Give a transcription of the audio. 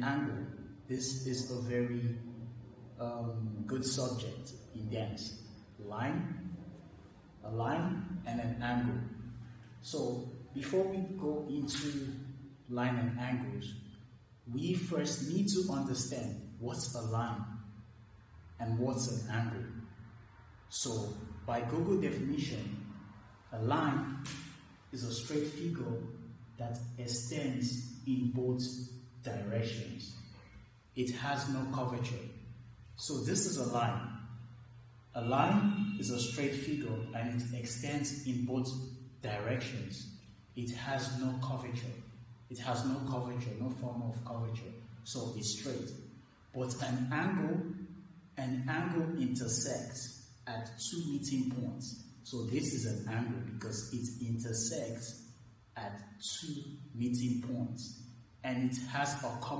Angle. This is a very good subject in dance. A line and an angle. So before we go into line and angles, we first need to understand what's a line and what's an angle. So by Google definition, a line is a straight figure that extends in both directions. It has no curvature. So this is a line. A line is a straight figure and it extends in both directions. It has no curvature. It has no curvature, no form of curvature. So it's straight. But an angle intersects at two meeting points. So this is an angle because it intersects at two meeting points and it has a common